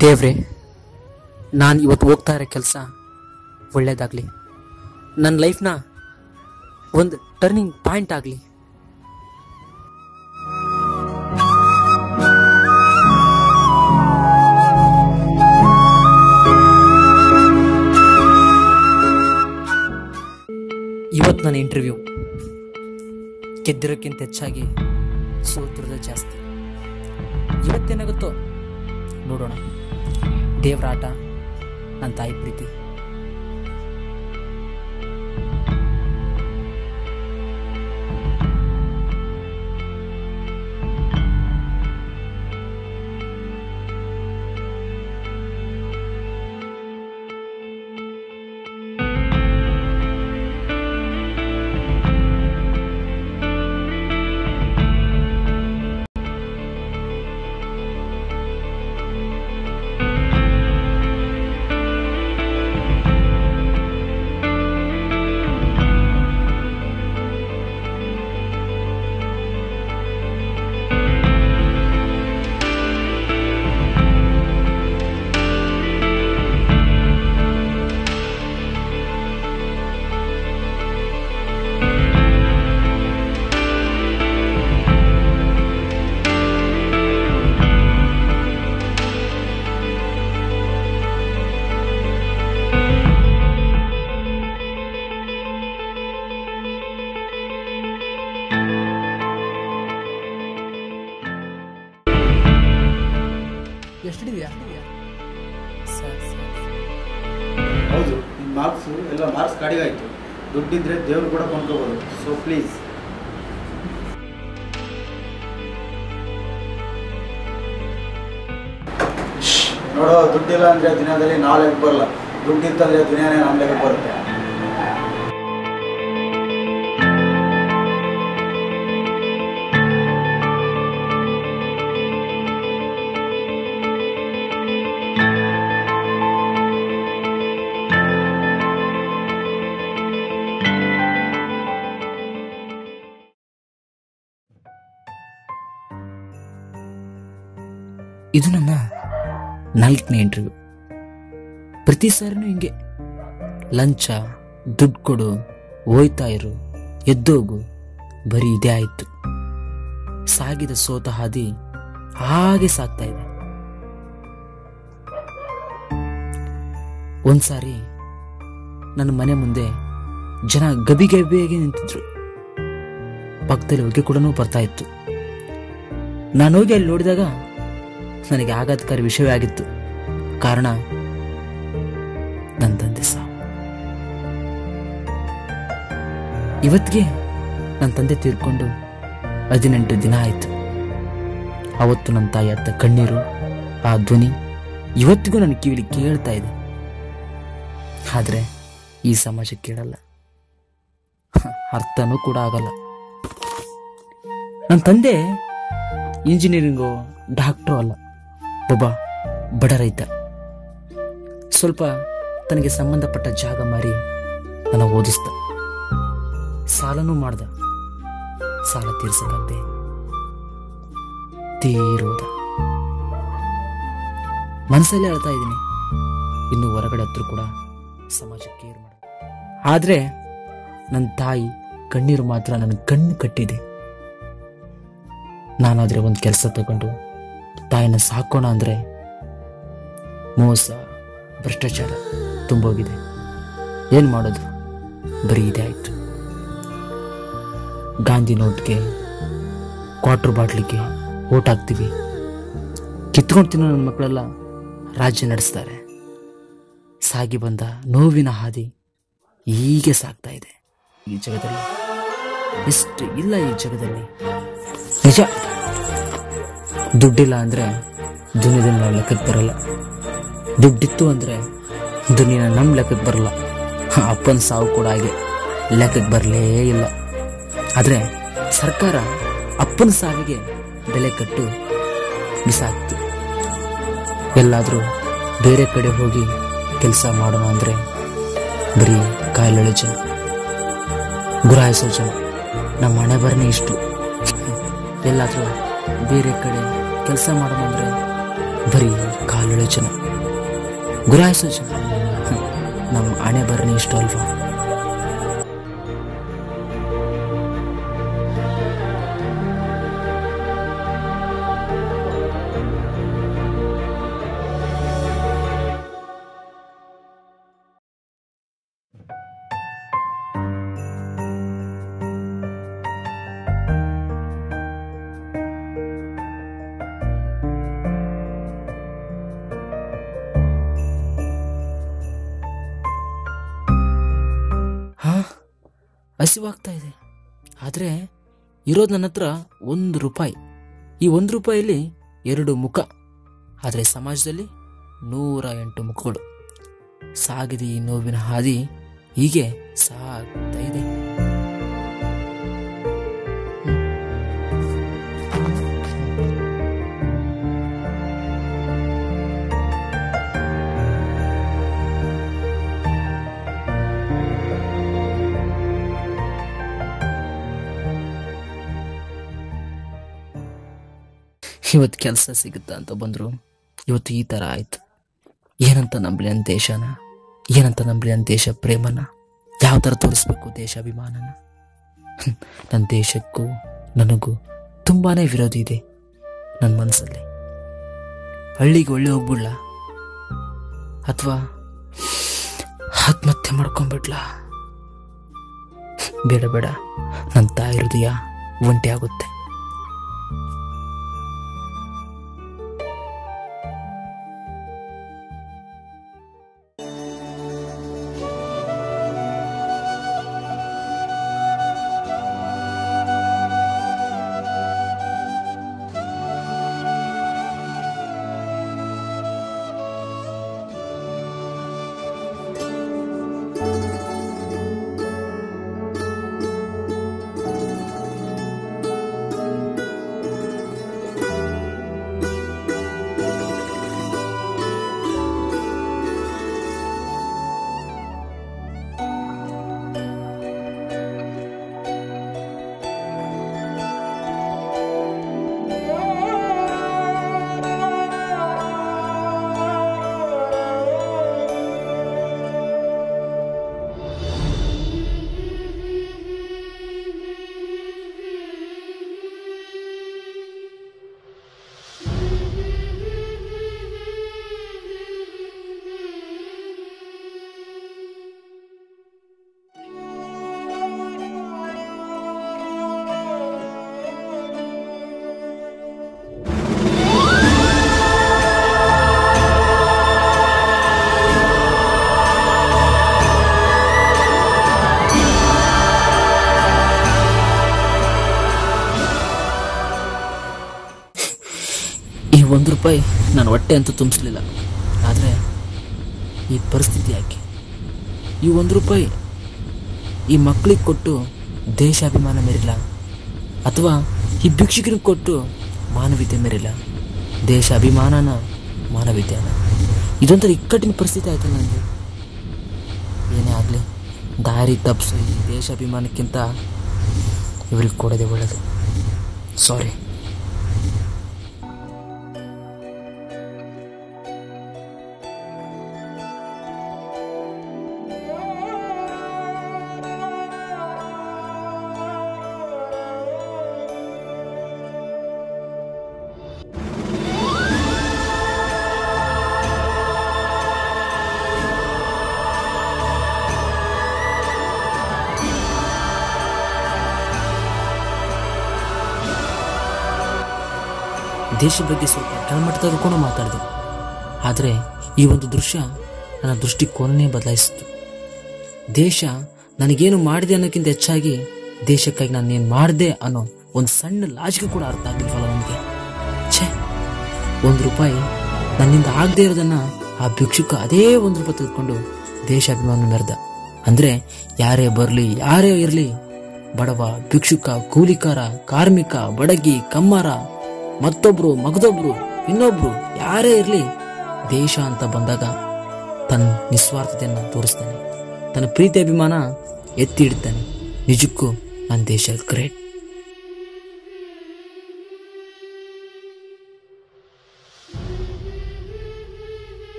ದೇವ್ರೆ, ನಾನು ಇವತ್ತು ಹೋಗ್ತಾ ಇರೋ ಕೆಲಸ ಒಳ್ಳೇದಾಗಲಿ, ನನ್ನ ಲೈಫ್ನ ಒಂದು ಟರ್ನಿಂಗ್ ಪಾಯಿಂಟ್ ಆಗಲಿ. ಇವತ್ತು ನನ್ನ ಇಂಟರ್ವ್ಯೂ ಗೆದ್ದಿರೋಕ್ಕಿಂತ ಹೆಚ್ಚಾಗಿ ಸೋತಿರೋದು ಜಾಸ್ತಿ. ಇವತ್ತೇನಾಗುತ್ತೋ ನೋಡೋಣ. ದೇವ್ರ ಆಟ, ನನ್ನ ತಾಯಿ ಪ್ರೀತಿ. ಎಷ್ಟಿದೆಯಾ? ಹೌದು, ನಿಮ್ಮ ಮಾರ್ಕ್ಸು ಎಲ್ಲ ಮಾರ್ಕ್ಸ್ ಕಡಿಮೆ ಆಯಿತು. ದುಡ್ಡಿದ್ರೆ ದೇವ್ರು ಕೂಡ ಕೊಂಡ್ಕೋಬೋದು. So please. ನೋಡೋ, ದುಡ್ಡಿಲ್ಲ ಅಂದರೆ ದಿನದಲ್ಲಿ ನಾವು ಲೆಕ್ಕ ಬರಲ್ಲ. ದುಡ್ಡಿತ್ತಂದರೆ ದುನಿಯಾನೇ ನಮ್ಮ ಲೆಕ್ಕ ಬರುತ್ತೆ. ಇದು ನನ್ನ 4ನೇ ಇಂಟರ್ವ್ಯೂ. ಪ್ರತಿ ಸಾರಿನೂ ಹಿಂಗೆ ಲಂಚ, ದುಡ್ಡು ಕೊಡು, ಹೋಯ್ತಾ ಇರು, ಎದ್ದೋಗು, ಬರೀ ಇದೇ ಆಯಿತು. ಸಾಗಿದ ಸೋತ ಹಾದಿ ಹಾಗೆ ಸಾಗ್ತಾ ಇದೆ. ಒಂದ್ಸಾರಿ ನನ್ನ ಮನೆ ಮುಂದೆ ಜನ ಗಬಿಗಬಿಯಾಗಿ ನಿಂತಿದ್ರು. ಪಕ್ಕದಲ್ಲಿ ಹೊಗೆ ಕೂಡ ಬರ್ತಾ ಇತ್ತು. ನಾನು ಹೋಗಿ ಅಲ್ಲಿ ನೋಡಿದಾಗ ನನಗೆ ಆಘಾತಕಾರಿ ವಿಷಯವೇ ಆಗಿತ್ತು. ಕಾರಣ ನನ್ನ ತಂದೆ ಸಾವು. ಇವತ್ತಿಗೆ ನನ್ನ ತಂದೆ ತೀರ್ಕೊಂಡು 18 ದಿನ ಆಯಿತು. ಅವತ್ತು ನನ್ನ ತಾಯಿ ಅತ್ತ ಕಣ್ಣೀರು, ಆ ಧ್ವನಿ ಇವತ್ತಿಗೂ ನನ್ನ ಕಿವಿಲಿ ಕೇಳ್ತಾ ಇದೆ. ಆದರೆ ಈ ಸಮಾಜ ಕೇಳಲ್ಲ, ಅರ್ಥನೂ ಕೂಡ ಆಗಲ್ಲ. ನನ್ನ ತಂದೆ ಇಂಜಿನಿಯರಿಂಗು, ಡಾಕ್ಟ್ರು ಅಲ್ಲ, ಒಬ್ಬ ಬಡ ರೈತ. ಸ್ವಲ್ಪ ತನಗೆ ಸಂಬಂಧಪಟ್ಟ ಜಾಗ ಮಾರಿ ನನ್ನ ಓದಿಸ್ದ. ಸಾಲನೂ ಮಾಡ್ದ. ಸಾಲ ತೀರ್ಸಕ್ಕಾಗದೆ ತೀರೋದ. ಮನಸ್ಸಲ್ಲೇ ಅಳ್ತಾ ಇದ್ದೀನಿ. ಇನ್ನು ಹೊರಗಡೆ ಹತ್ರ ಕೂಡ ಸಮಾಜಕ್ಕೆ ಏರ್ ಮಾಡ. ಆದ್ರೆ ನನ್ನ ತಾಯಿ ಕಣ್ಣೀರು ಮಾತ್ರ ನನ್ನ ಕಣ್ಣು ಕಟ್ಟಿದೆ. ನಾನಾದ್ರೆ ಒಂದು ಕೆಲಸ ತಗೊಂಡು ತಾಯಿನ ಸಾಕೋಣ ಅಂದ್ರೆ ಮೋಸ, ಭ್ರಷ್ಟಾಚಾರ ತುಂಬೋಗಿದೆ. ಏನ್ ಮಾಡೋದು? ಬರೀ ಇದೇ ಆಯ್ತು. ಗಾಂಧಿ ನೋಟ್ಗೆ, ಕ್ವಾರ್ಟರ್ ಬಾಟ್ಲಿಗೆ ಓಟ್ ಹಾಕ್ತೀವಿ. ಕಿತ್ಕೊಂಡು ತಿನ್ನೋ ನನ್ನ ಮಕ್ಕಳೆಲ್ಲ ರಾಜ್ಯ ನಡೆಸ್ತಾರೆ. ಸಾಗಿ ಬಂದ ನೋವಿನ ಹಾದಿ ಹೀಗೆ ಸಾಗ್ತಾ ಇದೆ. ಈ ಜಗದಲ್ಲಿ ಎಷ್ಟು ಇಲ್ಲ. ಈ ಜಗದಲ್ಲಿ ನಿಜ, ದುಡ್ಡಿಲ್ಲ ಅಂದ್ರೆ ದುನಿಯಾದ ನಾವು ಲೆಕ್ಕಕ್ಕೆ ಬರಲ್ಲ. ದುಡ್ಡಿತ್ತು ಅಂದ್ರೆ ದುನಿಯಾ ನಮ್ಮ ಲೆಕ್ಕಕ್ಕೆ ಬರಲ್ಲ. ಅಪ್ಪನ ಸಾವು ಕೂಡ ಹಾಗೆ ಲೆಕ್ಕಕ್ಕೆ ಬರಲೇ ಇಲ್ಲ. ಆದ್ರೆ ಸರ್ಕಾರ ಅಪ್ಪನ ಸಾವಿಗೆ ಬೆಲೆ ಕಟ್ಟು ಬಿಸಾಕ್ತು. ಎಲ್ಲಾದ್ರೂ ಬೇರೆ ಕಡೆ ಹೋಗಿ ಕೆಲಸ ಮಾಡೋಣ ಅಂದ್ರೆ ಬರೀ ಕಾಯಿಲೆ ಜನ, ಗುರಾಯಿಸೋ ಜನ. ನಮ್ಮ ಹಣೆ ಬರನೇ ಇಷ್ಟು. ಎಲ್ಲಾದ್ರೂ ಬೇರೆ ಕಡೆ ಕೆಲಸ ಮಾಡೋಣ ಅಂದ್ರೆ ಬರೀ ಕಾಲೊಳೆ ಜನ, ಗುರಾಯಿಸೋ ಜನ. ನಮ್ಮ ಹಣೆ ಬರನೇ ಇಷ್ಟ ಅಲ್ವಾ? ಹಸಿವಾಗ್ತಾ ಇದೆ, ಆದರೆ ಇರೋದು ನನ್ನ ಹತ್ರ ₹1. ಈ ₹1 2 ಮುಖ, ಆದರೆ ಸಮಾಜದಲ್ಲಿ 108 ಮುಖಗಳು. ಸಾಗಿದೆ ಈ ನೋವಿನ ಹಾದಿ, ಹೀಗೆ ಸಾಗ್ತಾ ಇದೆ. ಇವತ್ತು ಕೆಲಸ ಸಿಗುತ್ತಾ ಅಂತ ಬಂದರು, ಇವತ್ತು ಈ ಥರ ಆಯಿತು. ಏನಂತ ನಂಬಲಿ ನನ್ನ ದೇಶನ, ಏನಂತ ನಂಬಲಿ ನನ್ನ ದೇಶ ಪ್ರೇಮನ, ಯಾವ ಥರ ತೋರಿಸ್ಬೇಕು ದೇಶಾಭಿಮಾನನ? ನನ್ನ ದೇಶಕ್ಕೂ ನನಗೂ ತುಂಬಾ ವಿರೋಧ ಇದೆ ನನ್ನ ಮನಸ್ಸಲ್ಲಿ. ಹಳ್ಳಿಗೆ ಒಳ್ಳೆ ಹೋಗ್ಬಿಡ್ಲ ಅಥವಾ ಆತ್ಮಹತ್ಯೆ ಮಾಡ್ಕೊಂಡ್ಬಿಡ್ಲ? ಬೇಡ ಬೇಡ, ನನ್ನ ತಾಯಿ ಹೃದಯ ಒಂಟಿ ಆಗುತ್ತೆ. ₹1 ನಾನು ಹೊಟ್ಟೆ ಅಂತೂ ತುಂಬಿಸ್ಲಿಲ್ಲ, ಆದರೆ ಈ ಪರಿಸ್ಥಿತಿ ಯಾಕೆ? ಈ ₹1 ಈ ಮಕ್ಕಳಿಗೆ ಕೊಟ್ಟು ದೇಶಾಭಿಮಾನ ಮೆರಿಲ್ಲ, ಅಥವಾ ಈ ಭಿಕ್ಷುಕರಿಗೆ ಕೊಟ್ಟು ಮಾನವೀಯತೆ ಮೆರಿಲ್ಲ? ದೇಶಾಭಿಮಾನನ ಮಾನವೀಯತೆನ? ಇದೊಂಥರ ಇಕ್ಕಟ್ಟಿನ ಪರಿಸ್ಥಿತಿ ಆಯ್ತಲ್ಲ ನನಗೆ. ಏನೇ ಆಗಲಿ, ದಾರಿ ತಪ್ಪಿಸೋ ಈ ದೇಶಾಭಿಮಾನಕ್ಕಿಂತ ಇವ್ರಿಗೆ ಕೊಡೋದೇ ಒಳ್ಳೆಯದು. ಸಾರಿ. ದೇಶದ ಬಗ್ಗೆ ಸ್ವಲ್ಪ ಕೆಳಮಟ್ಟದಾಗ ಕೂಡ ಮಾತಾಡಿದೆ, ಆದರೆ ಈ ಒಂದು ದೃಶ್ಯ ನನ್ನ ದೃಷ್ಟಿಕೋನನೇ ಬದಲಾಯಿಸಿತು. ದೇಶ ನನಗೇನು ಮಾಡಿದೆ ಅನ್ನೋಕ್ಕಿಂತ ಹೆಚ್ಚಾಗಿ ದೇಶಕ್ಕಾಗಿ ನಾನೇನು ಮಾಡಿದೆ ಅನ್ನೋ ಒಂದು ಸಣ್ಣ ಲಾಜಿಕೆ ಕೂಡ ಅರ್ಥ ಆಗಿಲ್ವಲ್ಲ ನನಗೆ. ಛೇ, ₹1 ನನ್ನಿಂದ ಆಗದೆ ಇರೋದನ್ನ ಆ ಭಿಕ್ಷುಕ ಅದೇ ₹1 ತೆಗೆದುಕೊಂಡು ದೇಶಾಭಿಮಾನ ಮೆರೆದ. ಅಂದರೆ ಯಾರೇ ಬರಲಿ, ಯಾರೇ ಇರಲಿ, ಬಡವ, ಭಿಕ್ಷುಕ, ಕೂಲಿಕಾರ, ಕಾರ್ಮಿಕ, ಬಡಗಿ, ಕಮ್ಮಾರ, ಮತ್ತೊಬ್ರು, ಮಗದೊಬ್ರು, ಇನ್ನೊಬ್ರು, ಯಾರೇ ಇರಲಿ, ದೇಶ ಅಂತ ಬಂದಾಗ ತನ್ನ ನಿಸ್ವಾರ್ಥತೆಯನ್ನು ತೋರಿಸ್ತಾನೆ, ತನ್ನ ಪ್ರೀತಿ ಅಭಿಮಾನ ಎತ್ತಿ ಇಡ್ತಾನೆ. ನಿಜಕ್ಕೂ ನನ್ನ ದೇಶ ಗ್ರೇಟ್.